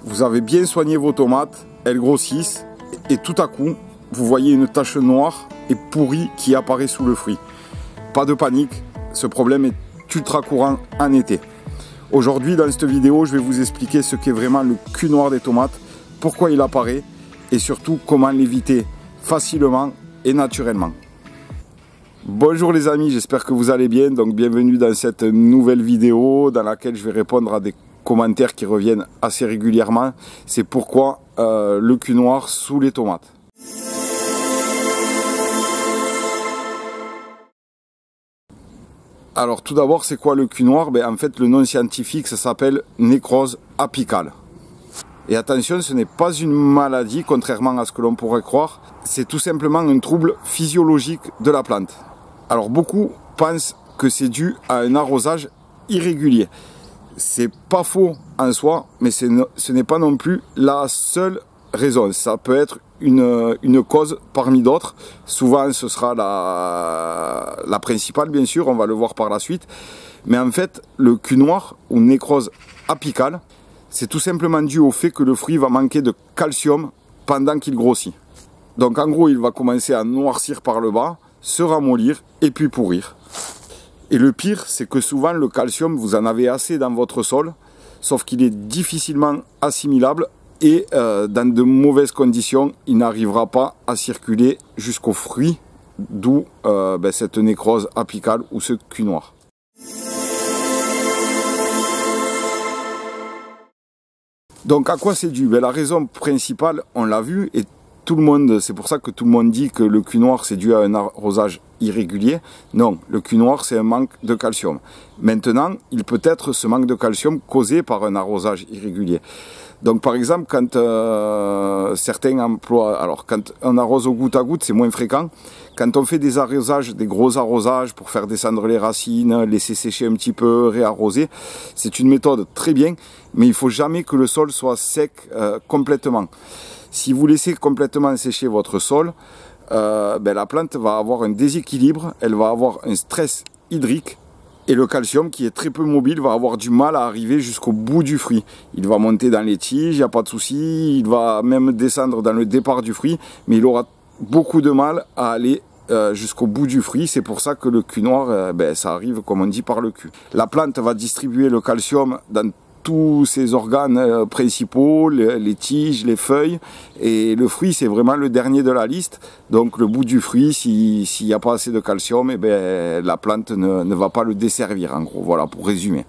Vous avez bien soigné vos tomates, elles grossissent et tout à coup, vous voyez une tache noire et pourrie qui apparaît sous le fruit. Pas de panique, ce problème est ultra courant en été. Aujourd'hui, dans cette vidéo, je vais vous expliquer ce qu'est vraiment le cul noir des tomates, pourquoi il apparaît et surtout comment l'éviter facilement et naturellement. Bonjour les amis, j'espère que vous allez bien. Donc bienvenue dans cette nouvelle vidéo dans laquelle je vais répondre à des commentaires qui reviennent assez régulièrement. C'est pourquoi le cul noir sous les tomates. Alors tout d'abord, c'est quoi le cul noir? En fait, le nom scientifique, ça s'appelle nécrose apicale. Et attention, ce n'est pas une maladie, contrairement à ce que l'on pourrait croire. C'est tout simplement un trouble physiologique de la plante. Alors beaucoup pensent que c'est dû à un arrosage irrégulier. C'est pas faux en soi, mais ce n'est pas non plus la seule raison. Ça peut être une cause parmi d'autres. Souvent ce sera la principale, bien sûr, on va le voir par la suite. Mais en fait, le cul noir ou nécrose apicale, c'est tout simplement dû au fait que le fruit va manquer de calcium pendant qu'il grossit. Donc en gros, il va commencer à noircir par le bas, se ramollir et puis pourrir. Et le pire, c'est que souvent le calcium, vous en avez assez dans votre sol, sauf qu'il est difficilement assimilable et dans de mauvaises conditions, il n'arrivera pas à circuler jusqu'au fruit, d'où cette nécrose apicale ou ce cul noir. Donc à quoi c'est dû? La raison principale, on l'a vu, et tout le monde, c'est pour ça que tout le monde dit que le cul noir c'est dû à un arrosage irrégulier. Non, le cul noir c'est un manque de calcium. Maintenant, il peut être ce manque de calcium causé par un arrosage irrégulier. Donc par exemple, quand certains emploient, alors quand on arrose au goutte à goutte, c'est moins fréquent. Quand on fait des arrosages, des gros arrosages pour faire descendre les racines, laisser sécher un petit peu, réarroser, c'est une méthode très bien, mais il faut jamais que le sol soit sec complètement. Si vous laissez complètement sécher votre sol, la plante va avoir un déséquilibre, elle va avoir un stress hydrique et le calcium qui est très peu mobile va avoir du mal à arriver jusqu'au bout du fruit. Il va monter dans les tiges, il n'y a pas de souci, il va même descendre dans le départ du fruit, mais il aura beaucoup de mal à aller jusqu'au bout du fruit. C'est pour ça que le cul noir, ça arrive comme on dit par le cul. La plante va distribuer le calcium dans tous ses organes principaux, les tiges, les feuilles, et le fruit c'est vraiment le dernier de la liste. Donc le bout du fruit, s'il n'y a pas assez de calcium, la plante ne va pas le desservir, en gros. Voilà, pour résumer.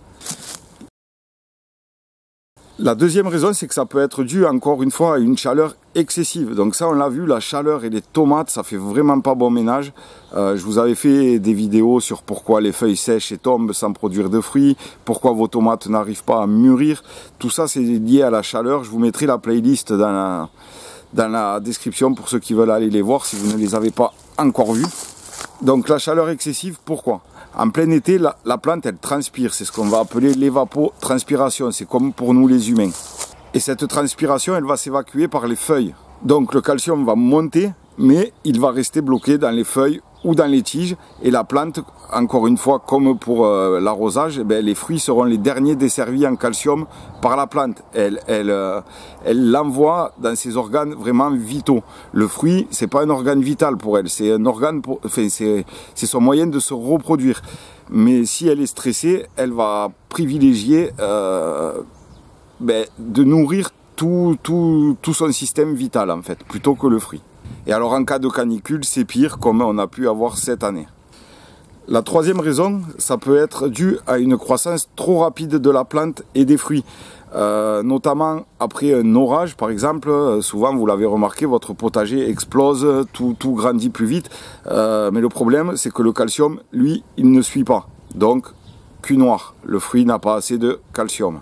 La deuxième raison, c'est que ça peut être dû, encore une fois, à une chaleur excessive. Donc ça, on l'a vu, la chaleur et les tomates, ça fait vraiment pas bon ménage. Je vous avais fait des vidéos sur pourquoi les feuilles sèchent et tombent sans produire de fruits, pourquoi vos tomates n'arrivent pas à mûrir. Tout ça, c'est lié à la chaleur. Je vous mettrai la playlist dans la description pour ceux qui veulent aller les voir si vous ne les avez pas encore vus. Donc la chaleur excessive, pourquoi? En plein été, la plante, elle transpire. C'est ce qu'on va appeler l'évapotranspiration. C'est comme pour nous les humains. Et cette transpiration, elle va s'évacuer par les feuilles. Donc le calcium va monter, mais il va rester bloqué dans les feuilles ou dans les tiges. Et la plante, encore une fois, comme pour l'arrosage, les fruits seront les derniers desservis en calcium par la plante. Elle l'envoie dans ses organes vraiment vitaux. Le fruit, c'est pas un organe vital pour elle, c'est un organe, c'est son moyen de se reproduire. Mais si elle est stressée, elle va privilégier de nourrir tout son système vital en fait, plutôt que le fruit. Et alors en cas de canicule, c'est pire, comme on a pu avoir cette année. La troisième raison, ça peut être dû à une croissance trop rapide de la plante et des fruits. Notamment après un orage par exemple, souvent vous l'avez remarqué, votre potager explose, tout grandit plus vite. Mais le problème, c'est que le calcium, lui, il ne suit pas. Donc, cul noir, le fruit n'a pas assez de calcium.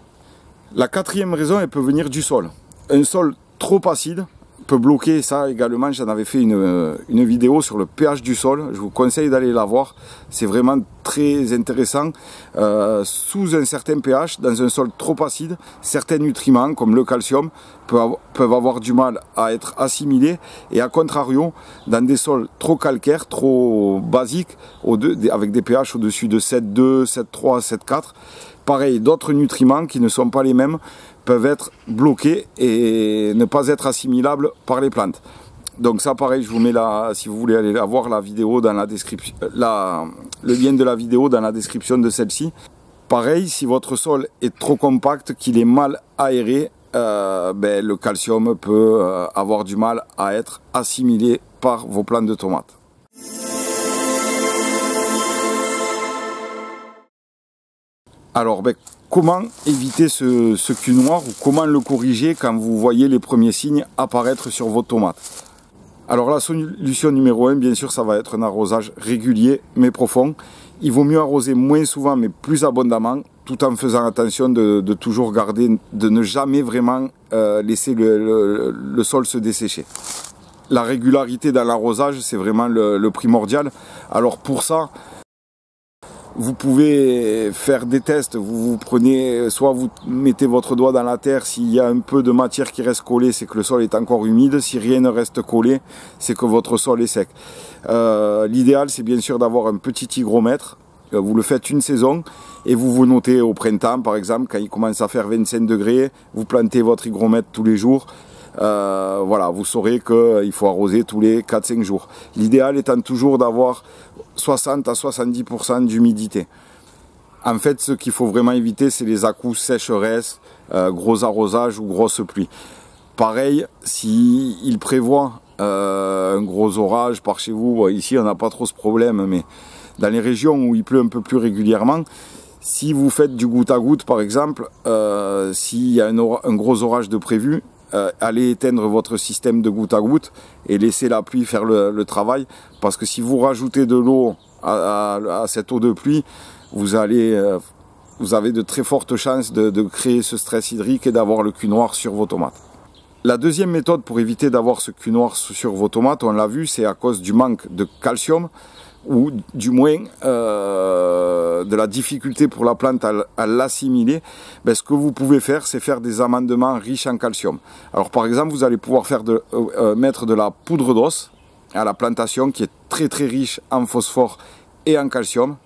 La quatrième raison, elle peut venir du sol. Un sol trop acide peut bloquer ça également. J'en avais fait une vidéo sur le pH du sol, je vous conseille d'aller la voir, c'est vraiment très intéressant. Sous un certain pH, dans un sol trop acide, certains nutriments comme le calcium peuvent avoir du mal à être assimilés, et à contrario, dans des sols trop calcaires, trop basiques, avec des pH au-dessus de 7,2, 7,3, 7,4, pareil, d'autres nutriments qui ne sont pas les mêmes peuvent être bloqués et ne pas être assimilables par les plantes. Donc ça pareil, je vous mets là, si vous voulez aller la voir, la vidéo dans la description, le lien de la vidéo dans la description de celle-ci. Pareil, si votre sol est trop compact, qu'il est mal aéré, le calcium peut avoir du mal à être assimilé par vos plantes de tomates. Alors, comment éviter ce cul noir ou comment le corriger quand vous voyez les premiers signes apparaître sur vos tomates? Alors la solution numéro 1, bien sûr, ça va être un arrosage régulier mais profond. Il vaut mieux arroser moins souvent mais plus abondamment, tout en faisant attention de toujours garder, de ne jamais vraiment laisser le sol se dessécher. La régularité dans l'arrosage, c'est vraiment le primordial. Alors pour ça, vous pouvez faire des tests, vous prenez, soit vous mettez votre doigt dans la terre, s'il y a un peu de matière qui reste collée, c'est que le sol est encore humide, si rien ne reste collé, c'est que votre sol est sec. L'idéal, c'est bien sûr d'avoir un petit hygromètre, vous le faites une saison, et vous notez au printemps, par exemple, quand il commence à faire 25 degrés, vous plantez votre hygromètre tous les jours, voilà, vous saurez qu'il faut arroser tous les 4-5 jours. L'idéal étant toujours d'avoir 60 à 70% d'humidité. En fait, ce qu'il faut vraiment éviter, c'est les à-coups sécheresse, gros arrosage ou grosse pluie. Pareil, s'il prévoit un gros orage par chez vous, ici on n'a pas trop ce problème, mais dans les régions où il pleut un peu plus régulièrement, si vous faites du goutte à goutte par exemple, s'il y a un gros orage de prévu, allez éteindre votre système de goutte à goutte et laissez la pluie faire le travail, parce que si vous rajoutez de l'eau à cette eau de pluie, vous avez de très fortes chances de créer ce stress hydrique et d'avoir le cul noir sur vos tomates. La deuxième méthode pour éviter d'avoir ce cul noir sur vos tomates, on l'a vu, c'est à cause du manque de calcium, ou du moins de la difficulté pour la plante à l'assimiler. Ce que vous pouvez faire, c'est faire des amendements riches en calcium. Alors par exemple, vous allez pouvoir mettre de la poudre d'os à la plantation qui est très très riche en phosphore et en calcium.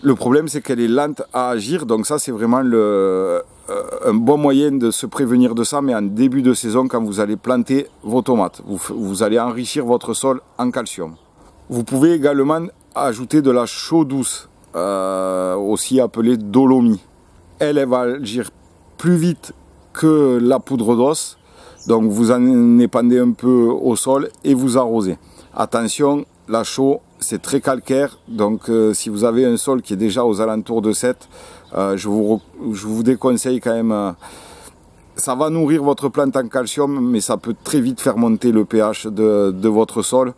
Le problème, c'est qu'elle est lente à agir, donc ça c'est vraiment un bon moyen de se prévenir de ça, mais en début de saison, quand vous allez planter vos tomates, vous allez enrichir votre sol en calcium. Vous pouvez également ajouter de la chaux douce, aussi appelée dolomie. Elle va agir plus vite que la poudre d'os, donc vous en épandez un peu au sol et vous arrosez. Attention, la chaux c'est très calcaire, donc si vous avez un sol qui est déjà aux alentours de 7, je vous déconseille quand même. Ça va nourrir votre plante en calcium, mais ça peut très vite faire monter le pH de votre sol.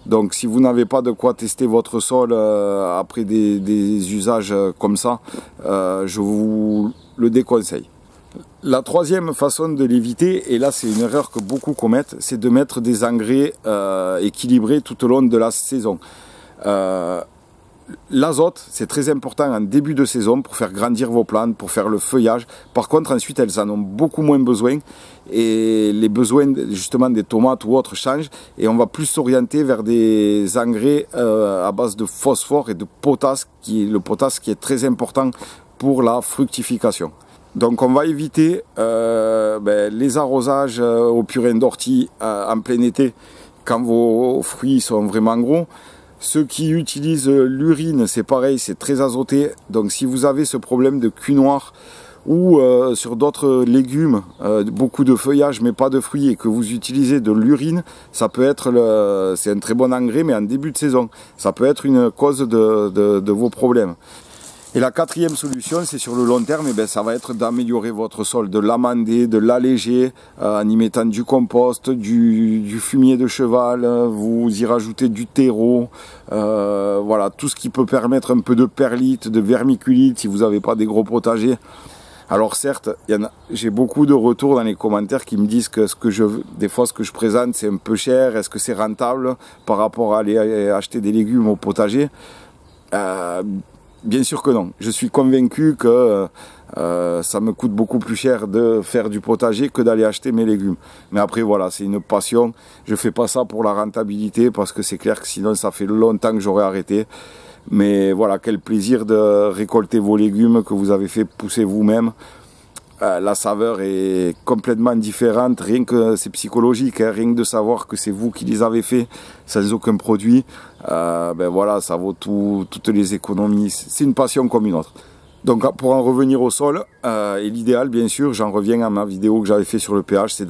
Donc si vous n'avez pas de quoi tester votre sol après des usages comme ça, je vous le déconseille. La troisième façon de l'éviter, et là c'est une erreur que beaucoup commettent, c'est de mettre des engrais équilibrés tout au long de la saison. L'azote, c'est très important en début de saison pour faire grandir vos plantes, pour faire le feuillage. Par contre, ensuite, elles en ont beaucoup moins besoin et les besoins justement des tomates ou autres changent et on va plus s'orienter vers des engrais à base de phosphore et de potasse, le potasse qui est très important pour la fructification. Donc on va éviter les arrosages au purin d'ortie en plein été quand vos fruits sont vraiment gros. Ceux qui utilisent l'urine, c'est pareil, c'est très azoté. Donc si vous avez ce problème de cul noir ou sur d'autres légumes, beaucoup de feuillage mais pas de fruits et que vous utilisez de l'urine, ça peut être, c'est un très bon engrais mais en début de saison. Ça peut être une cause de vos problèmes. Et la quatrième solution, c'est sur le long terme, ça va être d'améliorer votre sol, de l'amender, de l'alléger, en y mettant du compost, du fumier de cheval, vous y rajoutez du terreau, voilà, tout ce qui peut permettre un peu de perlite, de vermiculite, si vous n'avez pas des gros potagers. Alors certes, j'ai beaucoup de retours dans les commentaires qui me disent que des fois ce que je présente c'est un peu cher, est-ce que c'est rentable par rapport à aller acheter des légumes au potager? Bien sûr que non. Je suis convaincu que ça me coûte beaucoup plus cher de faire du potager que d'aller acheter mes légumes. Mais après voilà, c'est une passion. Je fais pas ça pour la rentabilité parce que c'est clair que sinon ça fait longtemps que j'aurais arrêté. Mais voilà, quel plaisir de récolter vos légumes que vous avez fait pousser vous-même. la saveur est complètement différente, rien que c'est psychologique, hein, rien que de savoir que c'est vous qui les avez fait sans aucun produit, ben voilà, ça vaut toutes les économies, c'est une passion comme une autre. Donc pour en revenir au sol, et l'idéal bien sûr, j'en reviens à ma vidéo que j'avais fait sur le pH, c'est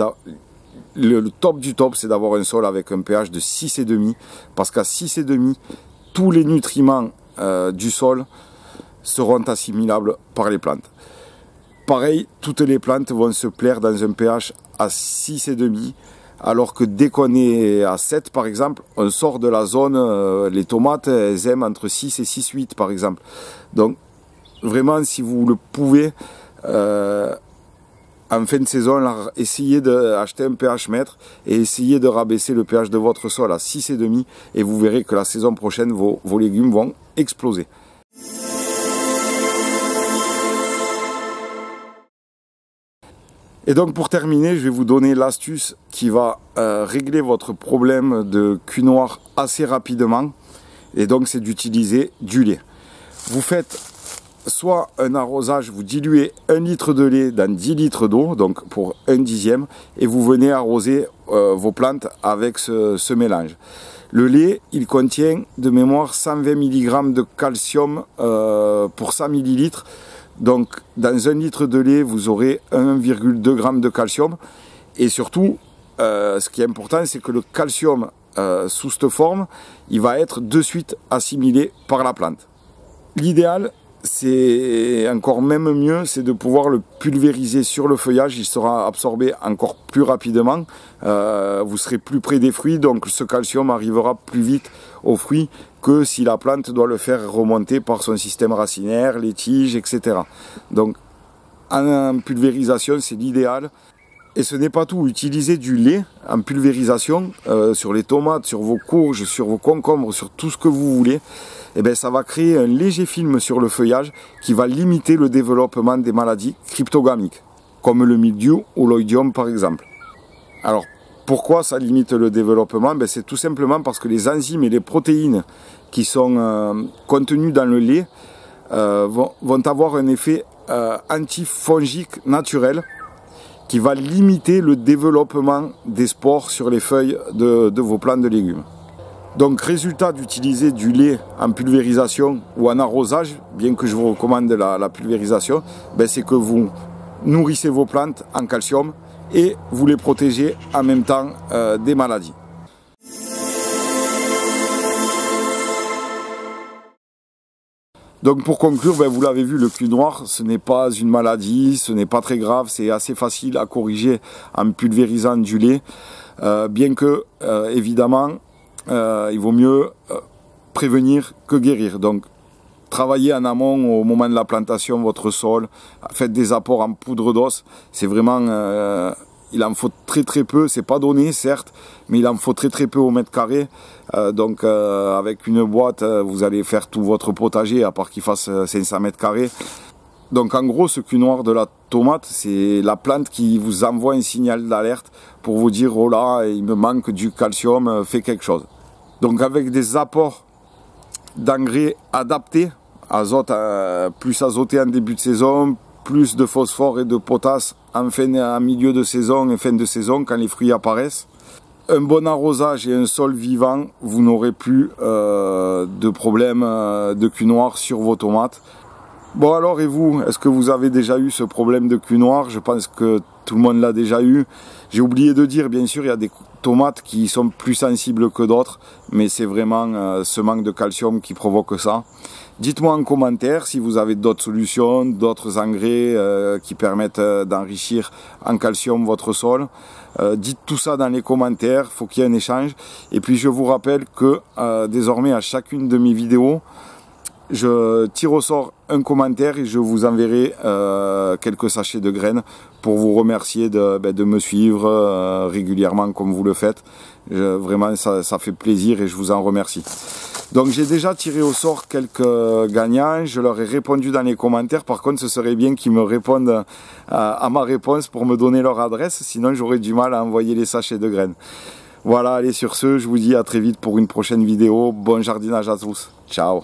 le top du top, c'est d'avoir un sol avec un pH de 6,5, parce qu'à 6,5, tous les nutriments du sol seront assimilables par les plantes. Pareil, toutes les plantes vont se plaire dans un pH à 6,5, alors que dès qu'on est à 7 par exemple, on sort de la zone, les tomates elles aiment entre 6 et 6,8 par exemple. Donc vraiment si vous le pouvez, en fin de saison, essayez d'acheter un pH mètre et essayez de rabaisser le pH de votre sol à 6,5 et vous verrez que la saison prochaine, vos légumes vont exploser. Et donc pour terminer, je vais vous donner l'astuce qui va régler votre problème de cul noir assez rapidement. Et donc c'est d'utiliser du lait. Vous faites soit un arrosage, vous diluez 1 litre de lait dans 10 litres d'eau, donc pour 1/10, et vous venez arroser vos plantes avec ce mélange. Le lait, il contient de mémoire 120 mg de calcium pour 100 ml. Donc dans 1 litre de lait, vous aurez 1,2 g de calcium. Et surtout, ce qui est important, c'est que le calcium sous cette forme, il va être de suite assimilé par la plante. L'idéal, c'est encore même mieux, c'est de pouvoir le pulvériser sur le feuillage, il sera absorbé encore plus rapidement, vous serez plus près des fruits, donc ce calcium arrivera plus vite aux fruits que si la plante doit le faire remonter par son système racinaire, les tiges, etc. Donc en pulvérisation, c'est l'idéal. Et ce n'est pas tout, utilisez du lait en pulvérisation sur les tomates, sur vos courges, sur vos concombres, sur tout ce que vous voulez. Et bien, ça va créer un léger film sur le feuillage qui va limiter le développement des maladies cryptogamiques, comme le mildiou ou l'oïdium par exemple. Alors, pourquoi ça limite le développement? C'est tout simplement parce que les enzymes et les protéines qui sont contenues dans le lait vont avoir un effet antifongique naturel qui va limiter le développement des spores sur les feuilles de vos plants de légumes. Donc résultat d'utiliser du lait en pulvérisation ou en arrosage, bien que je vous recommande la pulvérisation, c'est que vous nourrissez vos plantes en calcium et vous les protégez en même temps des maladies. Donc pour conclure, vous l'avez vu, le cul noir, ce n'est pas une maladie, ce n'est pas très grave, c'est assez facile à corriger en pulvérisant du lait, bien que évidemment il vaut mieux prévenir que guérir. Donc travaillez en amont au moment de la plantation votre sol, faites des apports en poudre d'os, c'est vraiment il en faut très peu, c'est pas donné certes, mais il en faut très peu au mètre carré. Donc avec une boîte, vous allez faire tout votre potager, à part qu'il fasse 500 mètres carrés. Donc en gros, ce cul noir de la tomate, c'est la plante qui vous envoie un signal d'alerte pour vous dire « Oh là, il me manque du calcium, fais quelque chose ». Donc avec des apports d'engrais adaptés, azote, plus azoté en début de saison, plus de phosphore et de potasse en milieu de saison et fin de saison quand les fruits apparaissent. Un bon arrosage et un sol vivant, vous n'aurez plus de problème de cul noir sur vos tomates. Bon alors et vous, est-ce que vous avez déjà eu ce problème de cul noir? Je pense que tout le monde l'a déjà eu. J'ai oublié de dire, bien sûr, il y a des tomates qui sont plus sensibles que d'autres, mais c'est vraiment ce manque de calcium qui provoque ça. Dites-moi en commentaire si vous avez d'autres solutions, d'autres engrais qui permettent d'enrichir en calcium votre sol. Dites tout ça dans les commentaires, il faut qu'il y ait un échange. Et puis je vous rappelle que désormais à chacune de mes vidéos, je tire au sort un commentaire et je vous enverrai quelques sachets de graines pour vous remercier de me suivre régulièrement comme vous le faites. Vraiment ça fait plaisir et je vous en remercie. Donc j'ai déjà tiré au sort quelques gagnants, je leur ai répondu dans les commentaires. Par contre ce serait bien qu'ils me répondent à ma réponse pour me donner leur adresse, sinon j'aurais du mal à envoyer les sachets de graines. Voilà, allez sur ce, je vous dis à très vite pour une prochaine vidéo. Bon jardinage à tous, ciao.